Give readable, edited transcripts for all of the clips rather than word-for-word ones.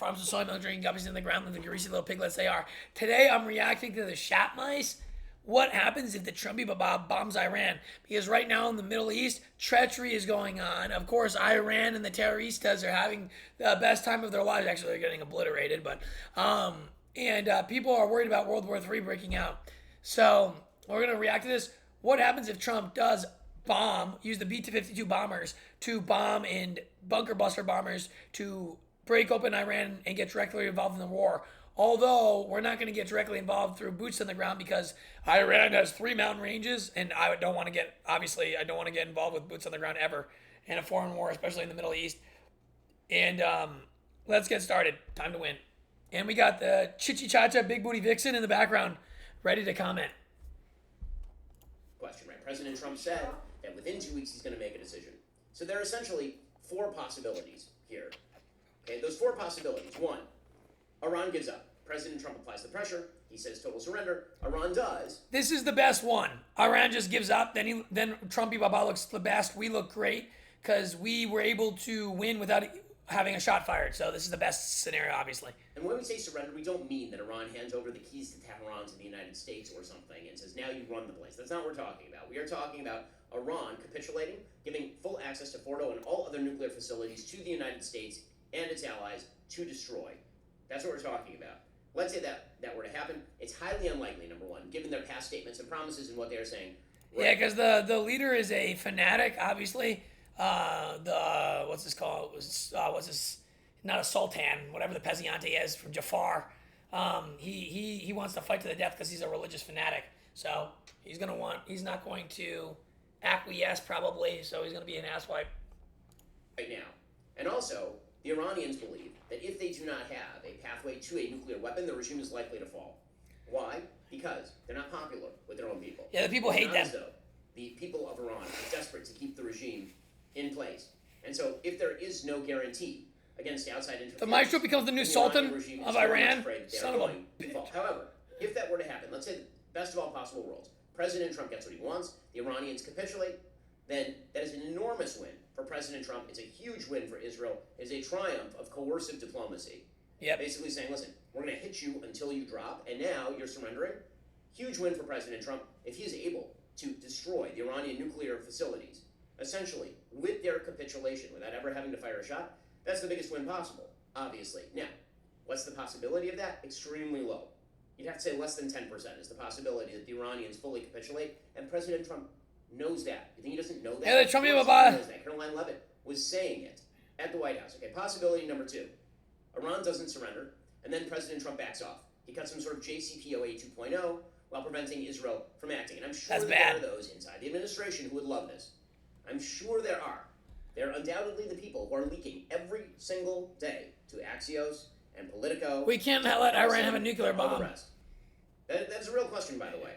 farms of soy milk drinking guppies in the ground like the greasy little piglets they are. Today I'm reacting to the shat mice. What happens if the Trumpy Baba bombs Iran? Because right now in the Middle East, treachery is going on. Of course, Iran and the terroristas are having the best time of their lives. Actually, they're getting obliterated, but people are worried about World War III breaking out. So we're gonna react to this. What happens if Trump does use the B-52 bombers to bomb and bunker buster bombers to break open Iran and get directly involved in the war? Although we're not going to get directly involved through boots on the ground because Iran has 3 mountain ranges, and I don't want to get involved with boots on the ground ever in a foreign war, especially in the Middle East. And let's get started. Time to win. And we got the Chichi Chacha Big Booty Vixen in the background, ready to comment. Question, right? President Trump said that within 2 weeks he's going to make a decision. So there are essentially 4 possibilities here. Okay, those 4 possibilities. 1, Iran gives up. President Trump applies the pressure. He says total surrender. Iran does. This is the best one. Iran just gives up. Then Trumpy Baba looks the best. We look great because we were able to win without having a shot fired. So this is the best scenario, obviously. And when we say surrender, we don't mean that Iran hands over the keys to Tehran to the United States or something and says, now you run the place. That's not what we're talking about. We are talking about Iran capitulating, giving full access to Fordo and all other nuclear facilities to the United States and its allies to destroy. That's what we're talking about. Let's say that were to happen. It's highly unlikely, number one, given their past statements and promises and what they're saying. Right. Yeah, because the leader is a fanatic, obviously. What's this called? What's this? Not a sultan, whatever the Peziante is from Jafar. He wants to fight to the death because he's a religious fanatic. So he's not going to acquiesce probably. So he's going to be an asswipe right now. And also, the Iranians believe that if they do not have a pathway to a nuclear weapon, the regime is likely to fall. Why? Because they're not popular with their own people. Yeah, the people hate them. Though, the people of Iran are desperate to keep the regime in place. And so if there is no guarantee against outside interference, the Maestro becomes the new Sultan of Iran. Son of a bitch. However, if that were to happen, let's say the best of all possible worlds, President Trump gets what he wants, the Iranians capitulate, then that is an enormous win for President Trump. It's a huge win for Israel. It's a triumph of coercive diplomacy. Yep. Basically saying, listen, we're going to hit you until you drop, and now you're surrendering. Huge win for President Trump if he is able to destroy the Iranian nuclear facilities, essentially, with their capitulation, without ever having to fire a shot. That's the biggest win possible, obviously. Now, what's the possibility of that? Extremely low. You'd have to say less than 10% is the possibility that the Iranians fully capitulate, and President Trump knows that. You think he doesn't know that? Yeah, the Trump knows that. Caroline Levitt was saying it at the White House. Okay, possibility number 2. Iran doesn't surrender, and then President Trump backs off. He cuts some sort of JCPOA 2.0 while preventing Israel from acting. And I'm sure there are those inside the administration who would love this. I'm sure there are. They're undoubtedly the people who are leaking every single day to Axios and Politico. We can't let Iran have a nuclear bomb. All the rest. That's a real question, by the way.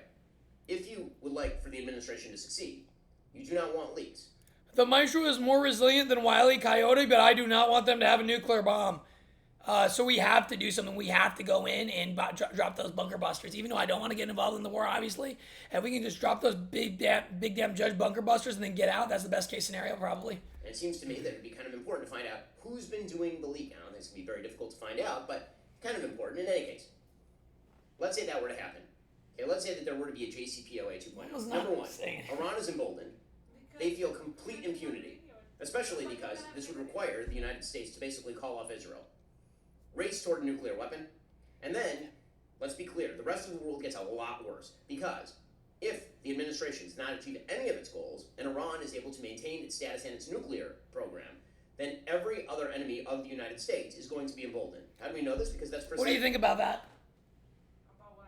If you would like for the administration to succeed, you do not want leaks. The Maestro is more resilient than Wile E. Coyote, but I do not want them to have a nuclear bomb. So we have to do something. We have to go in and drop those bunker busters, even though I don't want to get involved in the war, obviously. If we can just drop those big damn judge bunker busters and then get out, that's the best case scenario, probably. And it seems to me that it would be kind of important to find out who's been doing the leak. I don't think it's going to be very difficult to find out, but kind of important in any case. Let's say that were to happen. Okay, let's say that there were to be a JCPOA 2.0. Number 1, Iran is emboldened. They feel complete impunity, especially because this would require the United States to basically call off Israel. Race toward a nuclear weapon, and then, let's be clear, the rest of the world gets a lot worse, because if the administration does not achieve any of its goals, and Iran is able to maintain its status and its nuclear program, then every other enemy of the United States is going to be emboldened. How do we know this? Because that's precisely... What do you think about that? About what?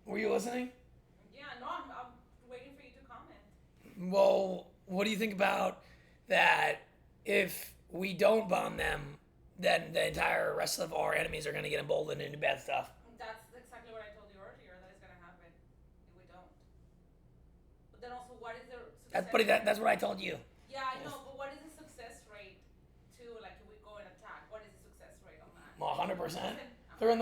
Were you listening? Yeah, no, I'm waiting for you to comment. Well, what do you think about that if we don't bomb them, then the entire rest of our enemies are going to get emboldened into bad stuff? That's exactly what I told you earlier, that is going to happen if we don't. But then also, what is the success That's what I told you. Yeah, I know, but what is the success rate to, like, if we go and attack? What is the success rate on that? Well, 100%. They're in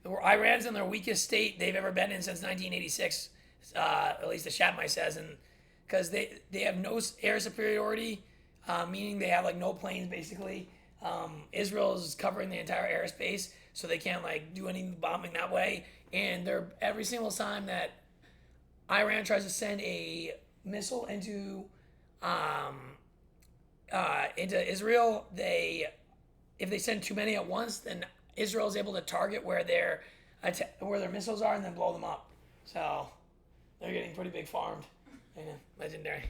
Iran's in their weakest state they've ever been in since 1986, at least the Shatmai says, and because they have no air superiority, meaning they have like no planes basically. Israel's covering the entire airspace, so they can't like do any bombing that way. And they're every single time that Iran tries to send a missile into Israel, if they send too many at once, then Israel is able to target where their missiles are and then blow them up. So they're getting pretty big farmed. Yeah, legendary.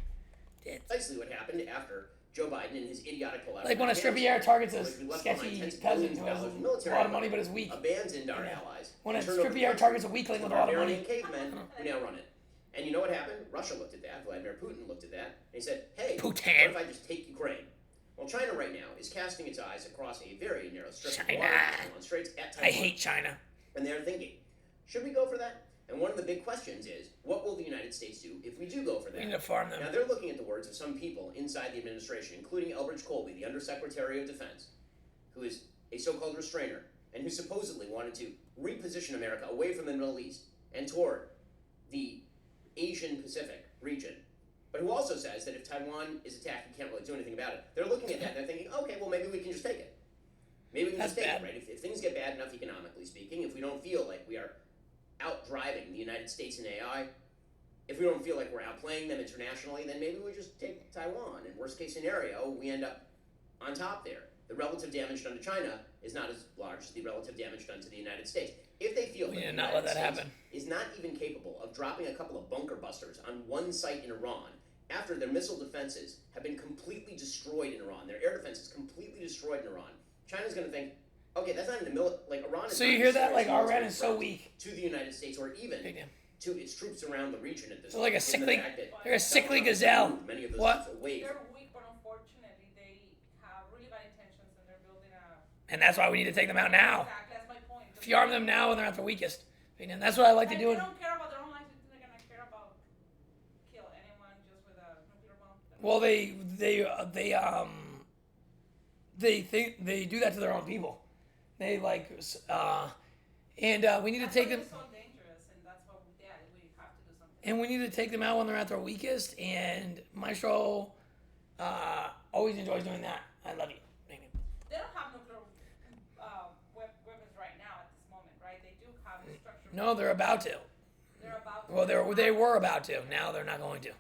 Precisely what happened after Joe Biden and his idiotic collapse. Like when a Strippier targets a sketchy peasant who has a lot of money but is weak. Abandoned our allies. When a Strippier targets a weakling with a lot of money. Cavemen who now run it. And you know what happened? Russia looked at that. Vladimir Putin looked at that. And he said, hey, Putin. what if I just take Ukraine? Well, China right now is casting its eyes across a very narrow strip of China. water on straits at Taiwan. I hate China. And they're thinking, should we go for that? And one of the big questions is, what will the United States do if we do go for that? We need to farm them. Now, they're looking at the words of some people inside the administration, including Elbridge Colby, the Undersecretary of Defense, who is a so-called restrainer, and who supposedly wanted to reposition America away from the Middle East and toward the Asian Pacific region, but who also says that if Taiwan is attacked, we can't really do anything about it. They're looking at that and they're thinking, okay, well, maybe we can just take it. Maybe we can just take it, right? If things get bad enough economically speaking, if we don't feel like we are outdriving the United States in AI, if we don't feel like we're outplaying them internationally, then maybe we just take Taiwan. And worst case scenario, we end up on top there. The relative damage done to China is not as large as the relative damage done to the United States. If they feel that the United States is not even capable of dropping a couple of bunker busters on one site in Iran after their missile defenses have been completely destroyed in Iran, their air defenses completely destroyed in Iran, China's going to think, okay, that's not even like Iran is. So you hear that? Like Iran is so weak to the United States, or even to its troops around the region at this. So like a sickly, they're a sickly gazelle. Many of those What? Away They're weak, but unfortunately, they have really bad intentions, and they're building a. And that's why we need to take them out now. Exactly, that's my point. If you arm them now when they're at the weakest. And that's what I like to do. They don't care about their own lives. They're gonna care about kill anyone just with a nuclear bomb. Well, they think they do that to their own people. They like, and we need to take them. It's so dangerous, and that's what we have to do something. And we need to take them out when they're at their weakest. And Maestro always enjoys doing that. I love you. They don't have nuclear weapons right now at this moment, right? They do have the structure. No, they're about to. They're about to. Well, they were about to. Now they're not going to.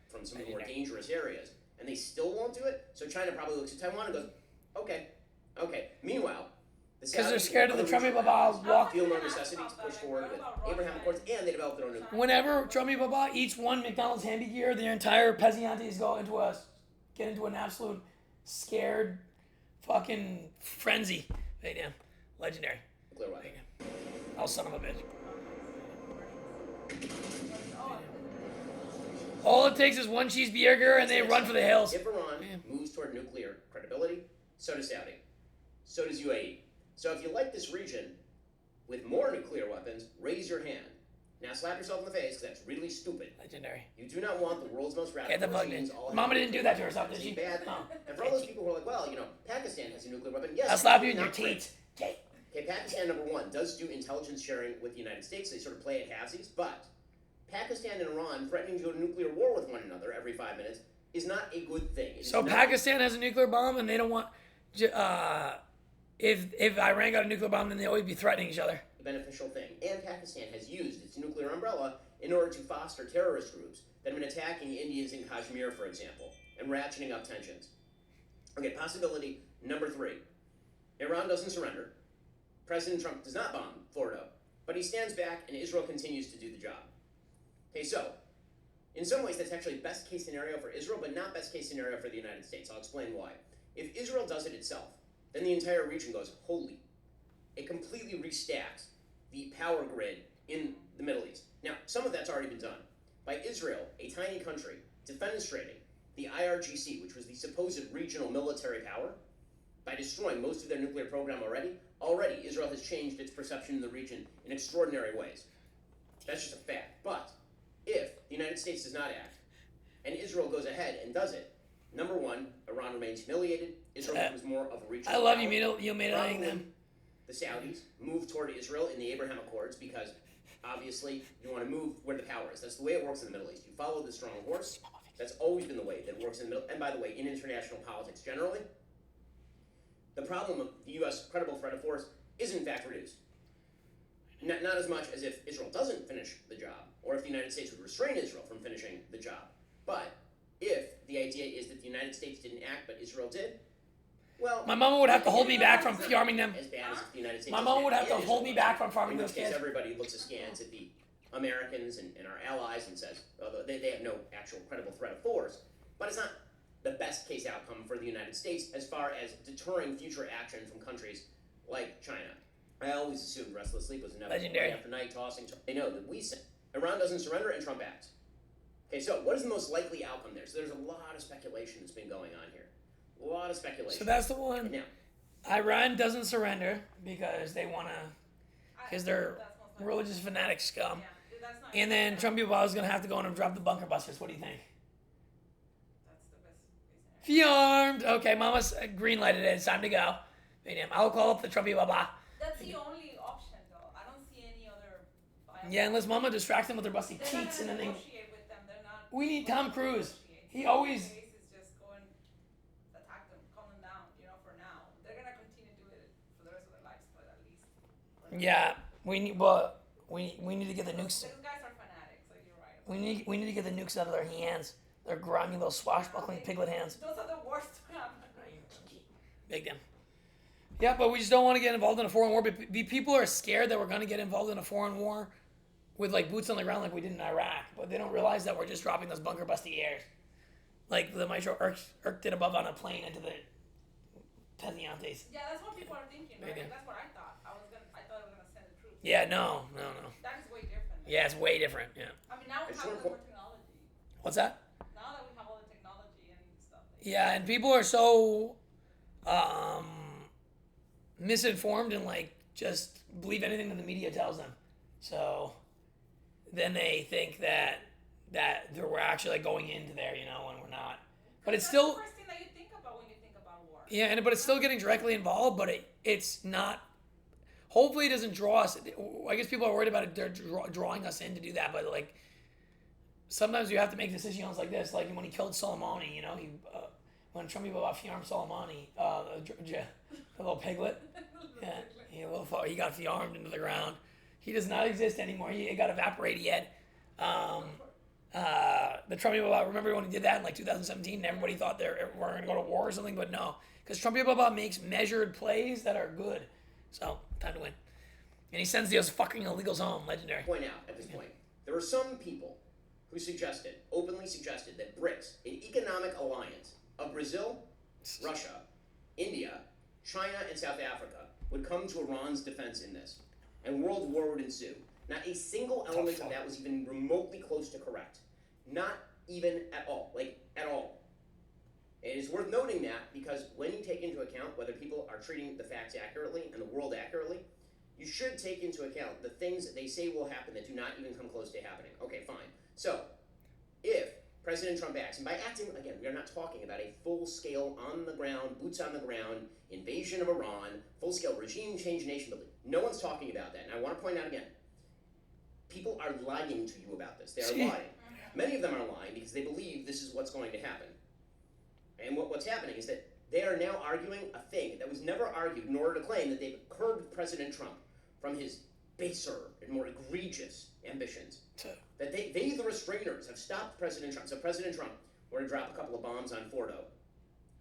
From some of the more dangerous areas, and they still won't do it. So China probably looks at Taiwan and goes, okay. Meanwhile, because they're scared of the Trumpy Baba walk. Feel no necessity to push forward with Abraham Accords, and they developed their own nuclear. Whenever Trumpy Baba eats one McDonald's Happy Gear, the entire Peziantes get into an absolute scared fucking frenzy. Hey, damn. Legendary. Nuclear weapon. Oh, son of a bitch. All it takes is one cheeseburger and they run for the hills. If Iran moves toward nuclear credibility, so does Saudi. So does UAE. So if you like this region with more nuclear weapons, raise your hand. Now slap yourself in the face, because that's really stupid. Legendary. You do not want the world's most radical. Get the bug in. Mama didn't do that to herself, did she? Bad thing. And for all those people who are like, well, Pakistan has a nuclear weapon. Yes. I'll slap you in your teeth. Okay, Pakistan, number one, does do intelligence sharing with the United States. They sort of play at halvesies, but Pakistan and Iran threatening to go to nuclear war with one another every 5 minutes is not a good thing. So Pakistan has a nuclear bomb, and they don't want. If Iran got a nuclear bomb, then they always be threatening each other. A beneficial thing. And Pakistan has used its nuclear umbrella in order to foster terrorist groups that have been attacking Indians in Kashmir, for example, and ratcheting up tensions. Okay, possibility number 3. Iran doesn't surrender. President Trump does not bomb Florida, but he stands back and Israel continues to do the job. Okay, so in some ways that's actually best case scenario for Israel, but not best case scenario for the United States. I'll explain why. If Israel does it itself, then the entire region goes, holy. It completely restacks the power grid in the Middle East. Now, some of that's already been done by Israel, a tiny country, defenestrating the IRGC, which was the supposed regional military power, by destroying most of their nuclear program already. Already, Israel has changed its perception in the region in extraordinary ways. That's just a fact. But if the United States does not act, and Israel goes ahead and does it, number one, Iran remains humiliated. Israel becomes more of a regional I love power. you humiliating them. The Saudis move toward Israel in the Abraham Accords because, obviously, you want to move where the power is. That's the way it works in the Middle East. You follow the strong horse, That's always been the way that it works in the middle. And by the way, in international politics generally, the problem of the U.S. credible threat of force is in fact reduced. Not as much as if Israel doesn't finish the job, or if the United States would restrain Israel from finishing the job. But if the idea is that the United States didn't act, but Israel did, well, My mama would have to hold me back from farming them. as bad as if the United States. My mom would have to and hold me Israel back from farming in those which case kids. everybody looks askance at the Americans and our allies and says, although they have no actual credible threat of force, but it's not the best case outcome for the United States as far as deterring future action from countries like China. I always assumed restless sleep was inevitable. Legendary. Night after night, tossing. They know that we say Iran doesn't surrender and Trump acts. Okay, so what is the most likely outcome there? So there's a lot of speculation that's been going on here. A lot of speculation. So that's the one. Now, Iran doesn't surrender because they want to, because they're That's most likely. religious fanatic scum. Yeah, that's not. And then Trump people is going to have to go in and drop the bunker busters. What do you think? That's the best case scenario. Fiarmed. Okay, Mama's green lighted it. It's time to go. Medium. I'll call up the Trumpy Baba. That's the only option, though. I don't see any other. Viable. Yeah, unless Mama distracts them with her busty They're not teats gonna and then they. negotiate with them. They're not. We need Tom Cruise. negotiate. He The always. only case is just go and attack them, calm them down. For now, they're gonna continue to do it for the rest of their lives, but at least. Yeah, we need. Well, we need to get the nukes. Those guys are fanatics. Like you're right. We need to get the nukes out of their hands. Their grimy little swashbuckling piglet hands. Those are the worst. Big them. Yeah, but we just don't want to get involved in a foreign war. But people are scared that we're going to get involved in a foreign war with like boots on the ground like we did in Iraq. But they don't realize that we're just dropping those bunker busty airs. Like the Maestro Irk did above on a plane into the Peziantes. Yeah, that's what people are thinking, right? Maybe. That's what I thought. I thought it was gonna send the truth. Yeah, no. That is way different. Yeah, it's way different. Yeah. I mean, now we It's have one the point- more technology. What's that? Now that we have all the technology and stuff. Yeah, and people are so misinformed and like just believe anything that the media tells them. So then they think that we're actually like going into there, when we're not. But it's That's still the first thing that you think about when you think about war. yeah, but it's still getting directly involved. But it's not. Hopefully, it doesn't draw us. I guess people are worried about it. They're drawing us in to do that. But like sometimes you have to make decisions like this. Like when he killed Soleimani, when Trump people about Fiarm Soleimani, the little piglet. Yeah, he got Fiarmed into the ground. He does not exist anymore. He got evaporated yet. The Trump people, remember when he did that in like 2017 and everybody thought we're going to go to war or something, but no. Because Trump people makes measured plays that are good. So, time to win. And he sends those fucking illegals home. Legendary. Point out at this point, there were some people who openly suggested that BRICS, an economic alliance of Brazil, Russia, India, China, and South Africa, would come to Iran's defense in this, and world war would ensue. Not a single element of that was even remotely close to correct. Not even at all. Like, at all. It is worth noting that because when you take into account whether people are treating the facts accurately and the world accurately, you should take into account the things that they say will happen that do not even come close to happening. Okay, fine. So, if President Trump acts, and by acting, again, we are not talking about a full-scale, on-the-ground, boots-on-the-ground invasion of Iran, full-scale regime change, nation building. No one's talking about that. And I want to point out again, people are lying to you about this. They are lying. Many of them are lying because they believe this is what's going to happen. And what's happening is that they are now arguing a thing that was never argued in order to claim that they've curbed President Trump from his baser and more egregious ambitions. That they, the restrainers, have stopped President Trump. So President Trump were to drop a couple of bombs on Fordo.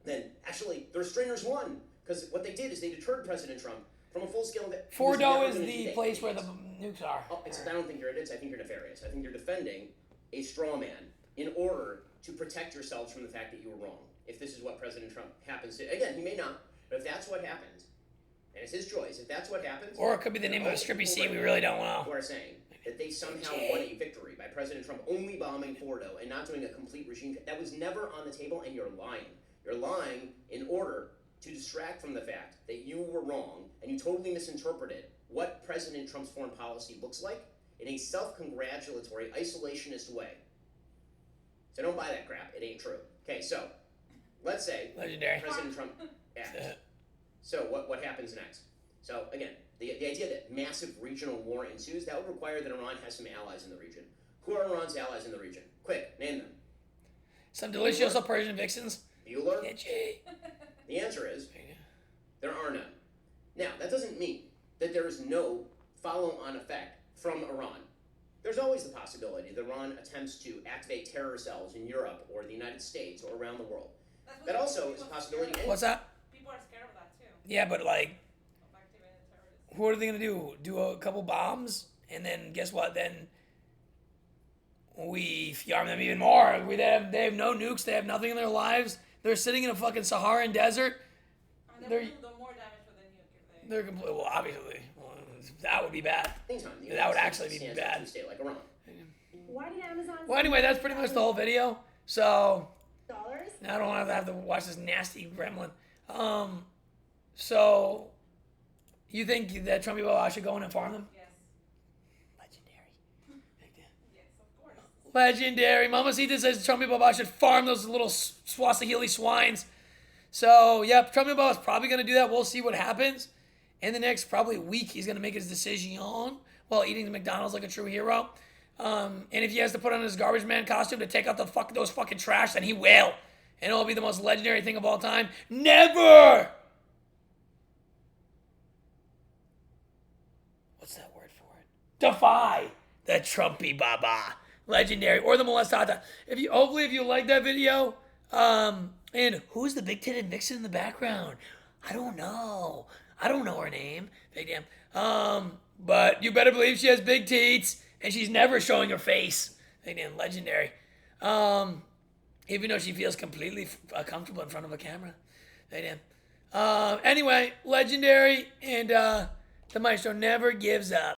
Then, actually, the restrainers won. Because what they did is they deterred President Trump from a full-scale... Fordo is the place where the nukes are. Oh, I don't think you're idiots. I think you're nefarious. I think you're defending a straw man in order to protect yourselves from the fact that you were wrong. If this is what President Trump happens to... Again, he may not. But if that's what happens, and it's his choice, if that's what happens... Or it could be the name of a strippy scene, we really don't know. Who are saying that they somehow won a victory by President Trump only bombing Fordo and not doing a complete regime change. That was never on the table, and you're lying. You're lying in order to distract from the fact that you were wrong and you totally misinterpreted what President Trump's foreign policy looks like in a self-congratulatory, isolationist way. So don't buy that crap. It ain't true. Okay, so let's say Legendary. President Trump acts. So what happens next? So again, the idea that massive regional war ensues, that would require that Iran has some allies in the region. Who are Iran's allies in the region? Quick, name them. Some delicioso Persian vixens. Bueller? Itchy. The answer is there are none. Now, that doesn't mean that there is no follow-on effect from Iran. There's always the possibility that Iran attempts to activate terror cells in Europe or the United States or around the world. That also is a possibility. What's that? People are scared of that too. Yeah, but like, Of activated terrorists. what are they gonna do? Do a couple bombs, and then guess what? Then we arm them even more. They have no nukes. They have nothing in their lives. They're sitting in a fucking Saharan desert. And They're they will do more damage with the nuke if they. they're completely well, obviously. Well, that would be bad. Meantime, the That United would States actually be stands bad. to a state like Iran. Why did Amazon? Well, anyway, that's pretty much the whole video. So Dollars? now I don't have to watch this nasty gremlin. So you think that Trump people should go in and farm them? Yes. Legendary. Yes, of course. Legendary. Mamacita says Trumpy Baba should farm those little Swahili swines. So, yep, Trumpy Baba is probably going to do that. We'll see what happens. In the next probably week, he's going to make his decision while eating the McDonald's like a true hero. And if he has to put on his garbage man costume to take out those fucking trash, then he will. And it'll be the most legendary thing of all time. Never! What's that word for it? Defy the Trumpy Baba. Legendary. Or the molestata. Hopefully if you like that video, and who's the big titted vixen in the background? I don't know her name. Big damn. But you better believe she has big teats, and she's never showing her face. Big damn. Legendary. Even though she feels completely comfortable in front of a camera. Big damn. Anyway, legendary, and the maestro never gives up.